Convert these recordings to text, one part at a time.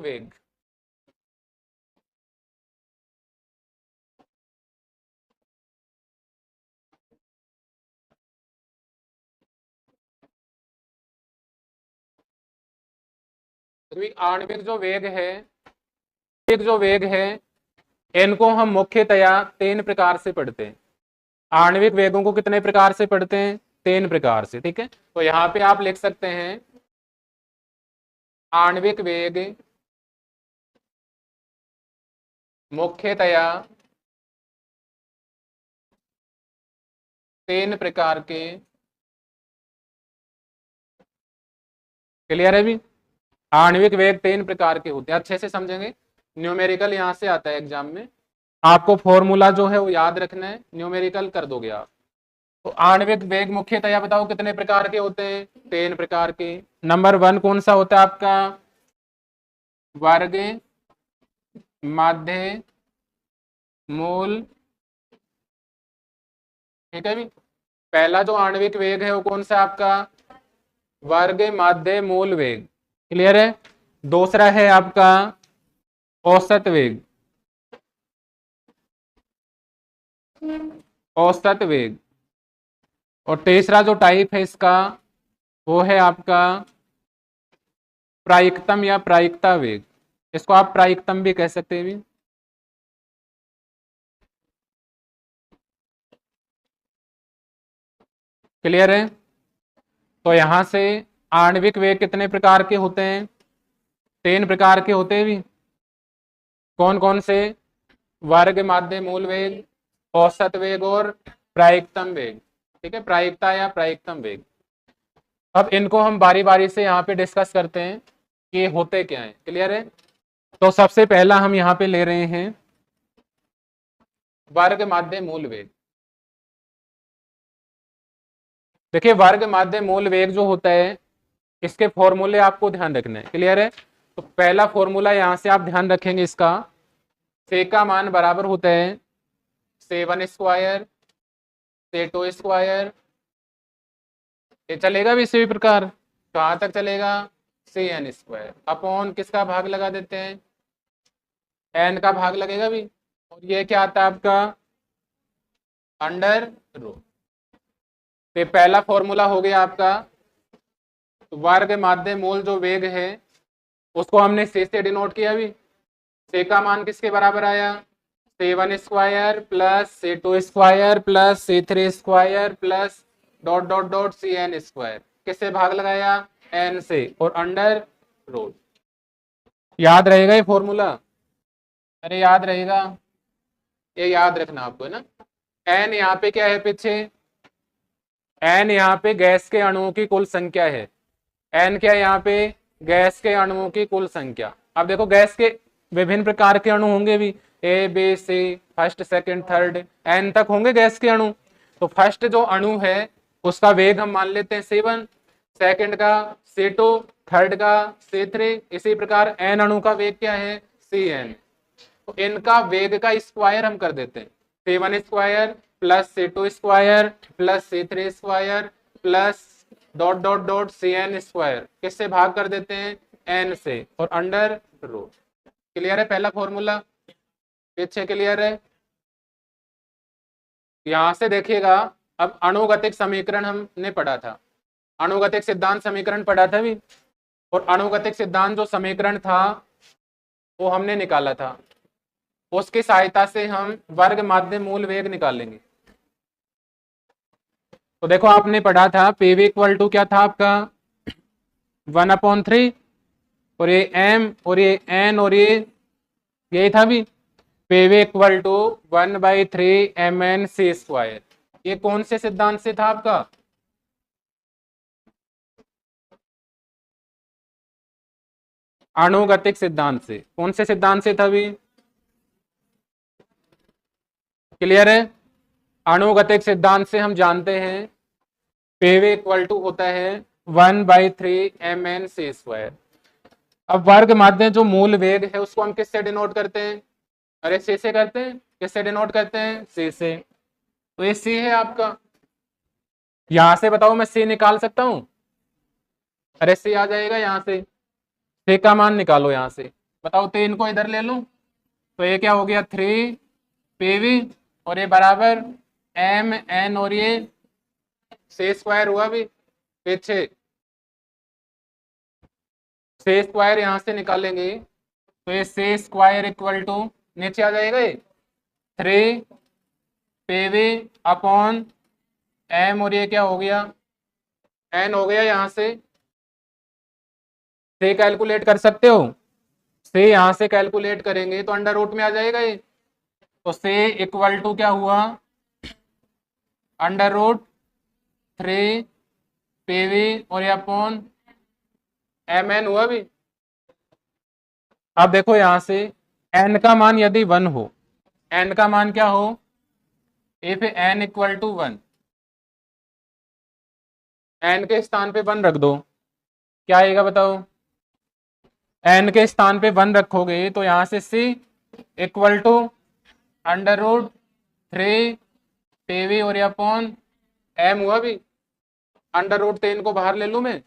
वेग। आणविक जो वेग है, इनको हम मुख्यतया 3 प्रकार से पढ़ते हैं। आणविक वेगों को कितने प्रकार से पढ़ते हैं? 3 प्रकार से, ठीक है। तो यहां पे आप लिख सकते हैं आणविक वेग मुख्यतया 3 प्रकार के। क्लियर है भी? आणविक वेग 3 प्रकार के होते हैं, अच्छे से समझेंगे। न्यूमेरिकल यहां से आता है एग्जाम में, आपको फॉर्मूला जो है वो याद रखना है, न्यूमेरिकल कर दोगे आप। तो आणविक वेग मुख्यतया बताओ कितने प्रकार के होते हैं? 3 प्रकार के। नंबर 1 कौन सा होता है आपका? वर्ग माध्य मूल, ठीक है भी। पहला जो आणविक वेग है वो कौन सा आपका? वर्ग माध्य मूल वेग। क्लियर है? दूसरा है आपका औसत वेग, औसत वेग। और तीसरा जो टाइप है इसका वो है आपका प्रायिकतम या प्रायिकता वेग। इसको आप प्रायिकतम भी कह सकते हैं भी। क्लियर है? तो यहां से आणविक वेग कितने प्रकार के होते हैं? 3 प्रकार के होते हैं भी। कौन कौन से? वर्ग माध्य मूल वेग, औसत वेग और प्रायिकतम वेग, ठीक है, प्रायिकता या प्रायिकतम वेग। अब इनको हम बारी बारी से यहाँ पे डिस्कस करते हैं कि ये होते क्या है। क्लियर है? तो सबसे पहला हम यहाँ पे ले रहे हैं वर्ग माध्य मूल वेग। देखिए वर्ग माध्य मूल वेग जो होता है इसके फॉर्मूले आपको ध्यान रखने हैं। क्लियर है? तो पहला फॉर्मूला यहां से आप ध्यान रखेंगे, इसका से का मान बराबर होता है से1 स्क्वायर से2 स्क्वायर। ये चलेगा भी इसी प्रकार, कहां तक चलेगा? cn स्क्वायर अपॉन किसका भाग लगा देते हैं? n का भाग लगेगा भी। और ये क्या आता है आपका? Under row. तो पहला फॉर्मूला हो गया आपका। वर्ग माध्य मूल जो वेग है उसको हमने से डिनोट किया भी। से का मान किसके बराबर आया? से1 स्क्वायर प्लस से2 स्क्वायर प्लस से3 square plus dot dot dot cn square. किससे भाग लगाया? n से, और अंडर रूट। याद रहेगा ये फॉर्मूला? अरे याद रहेगा, ये याद रखना आपको है ना। n यहाँ पे क्या है पीछे? n यहाँ पे गैस के अणुओं की कुल संख्या है। n क्या है यहाँ पे? गैस के अणुओं की कुल संख्या। अब देखो गैस के विभिन्न प्रकार के अणु होंगे भी, A B C, first second third, n तक होंगे गैस के अणु। तो फर्स्ट जो अणु है उसका वेग हम मान लेते हैं से1, सेकंड का से2, थर्ड का से3, इसी प्रकार n अणु का वेग क्या है? cn। तो इनका वेग का स्क्वायर हम कर देते हैं, से1 स्क्वायर प्लस से2 स्क्वायर प्लस से3 square plus dot dot dot cn square. किससे भाग कर देते हैं? n से, और अंडर रूट। क्लियर है पहला फॉर्मूला? पीछे क्लियर है? यहां से देखिएगा, अब अणुगतिक समीकरण हमने पढ़ा था, अणुगतिक सिद्धांत समीकरण पढ़ा था भी। और अणुगतिक सिद्धांत जो समीकरण था वो हमने निकाला था, उसकी सहायता से हम वर्ग माध्य मूल वेग निकालेंगे। तो देखो आपने पढ़ा था पीवी इक्वल टू क्या था आपका? 1/3, और ये m और ये n और ये था भी PV equal to 1/3 mn c square. ये कौन से सिद्धांत से था आपका? अणुगतिक सिद्धांत से। कौन से सिद्धांत से था भी? क्लियर है? अणुगतिक सिद्धांत से हम जानते हैं पीवी इक्वल टू होता है 1/3 mn c स्क्वायर। अब वर्ग माध्य जो मूल वेग है उसको हम किससे डिनोट करते हैं? अरे c से करते हैं। किससे डिनोट करते हैं? c से। तो ये c है आपका। यहां से बताओ मैं c निकाल सकता हूं? अरे c आ जाएगा, यहां से c का मान निकालो यहां से। बताओ 3 को इधर ले लूं तो ये क्या हो गया 3 PV और ये बराबर MN और ये से स्क्वायर हुआ भी पीछे से स्क्वायर यहां से निकालेंगे तो ये से स्क्वायर इक्वल टू नीचे आ जाएगा ये 3 PV अपॉन M और ये क्या हो गया N हो गया। यहां से कैलकुलेट कर सकते हो, से यहां से कैलकुलेट करेंगे तो अंडर रूट में आ जाएगा ये। तो से इक्वल टू क्या हुआ अंडर रूट 3 PV और ये अपॉन MN हुआ भी। अब देखो यहां से n का मान यदि 1 हो, n का मान क्या हो if n equal to 1, n के स्थान पे 1 रख दो, क्या आएगा बताओ। n के स्थान पे 1 रखोगे तो यहां से c equal to under root 3 PV और अपॉन m हुआ भी। अंडर रूट 3 को बाहर ले लूं मैं,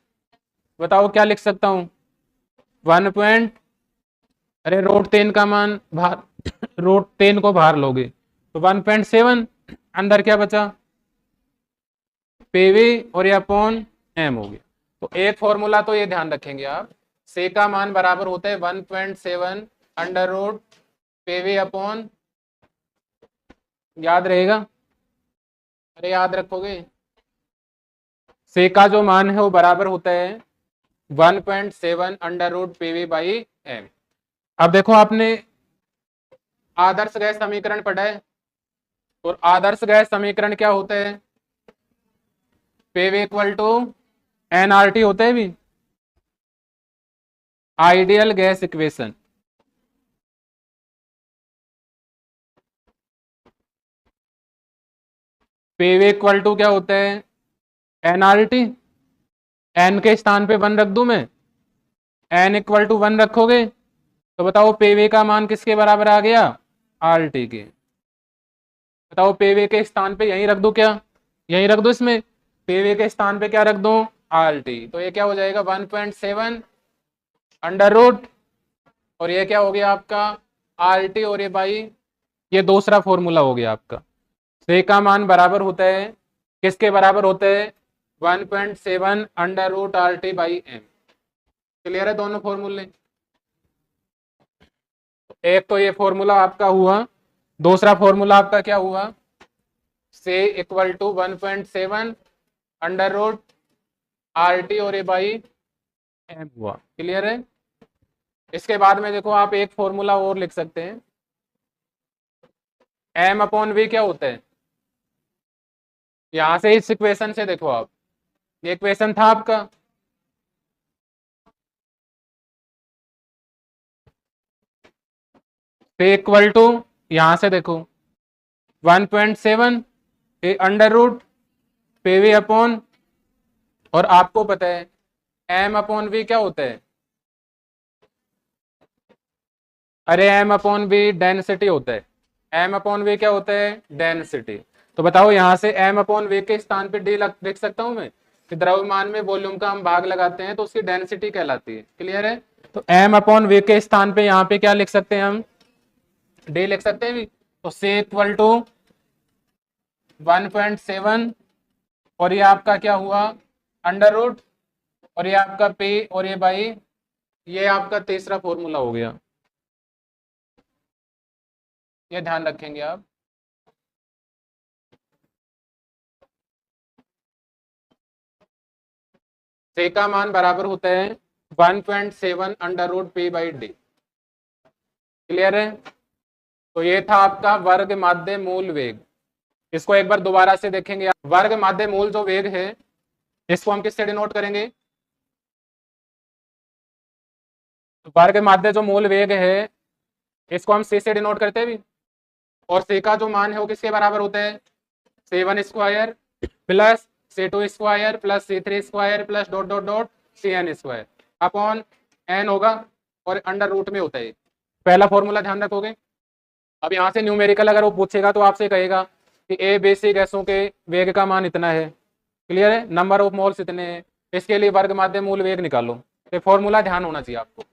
बताओ क्या लिख सकता हूं 1 पॉइंट, अरे रूट 3 का मान बाहर रूट 3 को बाहर लोगे तो 1.7, अंदर क्या बचा PV और अपॉन m हो गया। तो एक फॉर्मूला तो ये ध्यान रखेंगे आप, से का मान बराबर होता है 1.7 अंडर रूट PV अपॉन, याद रहेगा, अरे याद रखोगे, से का जो मान है वो बराबर होता है 1.7 under root PV by m। अब देखो आपने आदर्श गैस समीकरण पढ़ा है और आदर्श गैस समीकरण क्या होता है PV इक्वल टू nRT होता है भी। Ideal gas equation PV equal to क्या होता है nRT, n के स्थान पे 1 रख दूं मैं, n इक्वल टू 1 रखोगे तो बताओ PV का मान किसके बराबर आ गया RT के। बताओ PV के स्थान पे यहीं रख दूं, क्या यहीं रख दूं, इसमें PV के स्थान पे क्या रख दूं RT, तो ये क्या हो जाएगा 1.7 अंडर रूट और ये क्या हो गया आपका RT और ये बाई, ये दूसरा फॉर्मूला हो गया आपका। से का मान बराबर होता है किसके बराबर होता है 1.7 under root RT by m। Clear है दोनों फॉर्मूले। एक तो ये फॉर्मूला आपका हुआ, दूसरा फॉर्मूला आपका क्या हुआ से equal to 1.7 under root RT और ए बाई m हुआ। क्लियर है। इसके बाद में देखो आप एक फॉर्मूला और लिख सकते हैं, m अपॉन v क्या होता है, यहां से इस इक्वेशन से देखो आप, ये इक्वेशन था आपका, पे इक्वल टू यहां से देखो 1.7 अंडर रूट PV अपॉन, और आपको पता है m अपॉन v क्या होता है, अरे m अपॉन v डेंसिटी होता है, m अपॉन v क्या होता है डेंसिटी। तो बताओ यहां से m अपॉन v के स्थान पे d लिख सकता हूं मैं कि द्रव्यमान में वॉल्यूम का हम भाग लगाते हैं तो उसकी डेंसिटी कहलाती है। क्लियर है। तो m अपॉन v के स्थान पे यहाँ पे क्या लिख सकते हैं हम d लिख सकते हैं भी। तो से इक्वल टू 1.7 और ये आपका क्या हुआ अंडर रूट और ये आपका p और ये बाई, ये आपका तीसरा फॉर्मूला हो गया, ये ध्यान रखेंगे आप। से का मान बराबर होता है 1.7 under root p by D. Clear है। तो ये था आपका वर्ग माध्य मूल वेग। इसको एक बार दोबारा से देखेंगे। वर्ग माध्य मूल जो वेग है इसको हम किससे डिनोट करेंगे, वर्ग माध्य जो मूल वेग है इसको हम c से डिनोट करते हैं भी, और c का जो मान है वो किसके बराबर होता है c1 square plus c2 square plus c3 square plus dot dot dot cn square upon n होगा और अंडर रूट में होता है। पहला फॉर्मूला ध्यान रखोगे। अब यहाँ से न्यूमेरिकल अगर वो पूछेगा तो आपसे कहेगा कि ए बी सी गैसों के वेग का मान इतना है। क्लियर है। नंबर ऑफ मोल्स इतने हैं, इसके लिए वर्ग माध्य मूल वेग निकालो। ये फॉर्मूला ध्यान होना चाहिए आपको।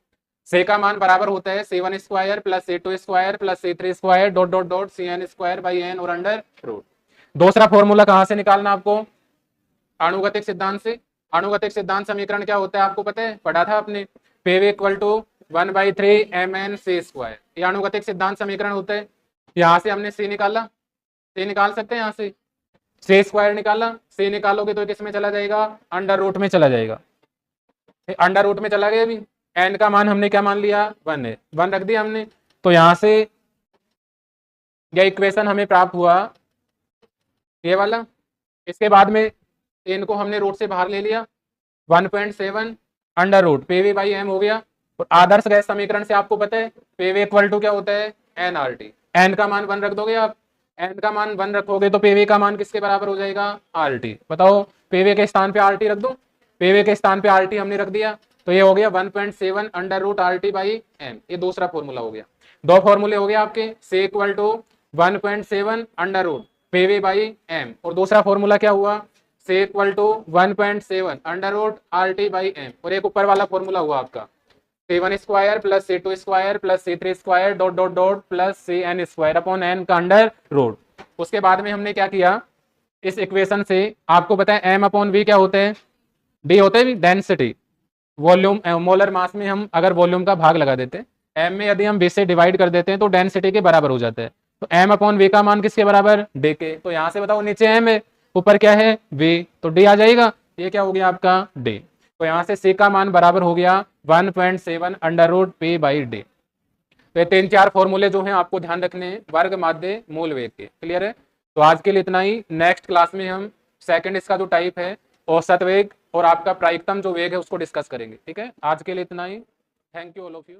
से का मान बराबर होता है C1 square plus C2 square plus C3 square dot dot dot CN square by n और अंडर रूट। दूसरा फॉर्मूला कहां से निकालना आपको? अनुगतिक सिद्धांत से। अनुगतिक सिद्धांत समीकरण क्या होता है आपको पता है, पढ़ा था आपने, Pv equal to 1/3 mn c square, ये अनुगतिक सिद्धांत समीकरण होता है। यहां से हमने c निकाला, c निकाल सकते हैं, यहां से c स्क्वायर निकाला, c निकालोगे तो किस में चला जाएगा? अंडर रूट में चला जाएगा। अंडर रूट में चला गया। अभी n का मान हमने क्या मान लिया? 1 है, 1 रख दिया हमने। तो यहां से यह इक्वेशन हमें प्राप्त हुआ, ये वाला। इसके बाद में n को हमने रूट से बाहर ले लिया, 1.7 under root PV by M हो गया। और आदर्श गैस समीकरण से आपको पता है पीवी इक्वल टू क्या होता है? nRT। n का मान 1 रख दोगे आप, n का मान 1 रखोगे तो पीवी का मान किसके बराबर हो जाएगा? RT। बताओ, पीवी के स्थान पे RT रख दो, पीवी के स्थान पे RT हमने रख दिया, तो ये हो गया 1.7 under root RT by M. ये दूसरा फॉर्मूला हो गया। दो फॉर्मूले हो गए आपके, C equal to 1.7 under root PV by M, और दूसरा फॉर्मूला क्या हुआ? C equal to 1.7 under root RT by M, और एक ऊपर वाला फॉर्मूला हुआ आपका C1 square plus C2 square plus C3 square dot dot dot plus CN square upon n का अंडर रूट। उसके बाद में हमने क्या किया, इस इक्वेशन से आपको पता है m अपॉन v क्या होते हैं? d होते हैं डेंसिटी, वॉल्यूम, मोलर मास में हम अगर वॉल्यूम का भाग लगा देते हैं, m में यदि हम v से डिवाइड कर देते हैं तो डेंसिटी के बराबर हो जाता है। तो m अपॉन v का मान किसके बराबर? d के। तो यहां से बताओ, नीचे m है, ऊपर क्या है? v, तो d आ जाएगा। ये क्या हो गया आपका? d। तो यहां से c का मान बराबर हो गया 1.7 under root p by d। तो ये 3-4 फॉर्मूले जो हैं आपको ध्यान रखने हैं वर्ग माध्य मूल वेग के। क्लियर है? तो आज के लिए इतना ही। नेक्स्ट क्लास में हम सेकंड इसका जो टाइप है औसत वेग और आपका प्रायिकतम जो वेग है उसको डिस्कस करेंगे। ठीक है, आज के लिए इतना ही। Thank you all of you.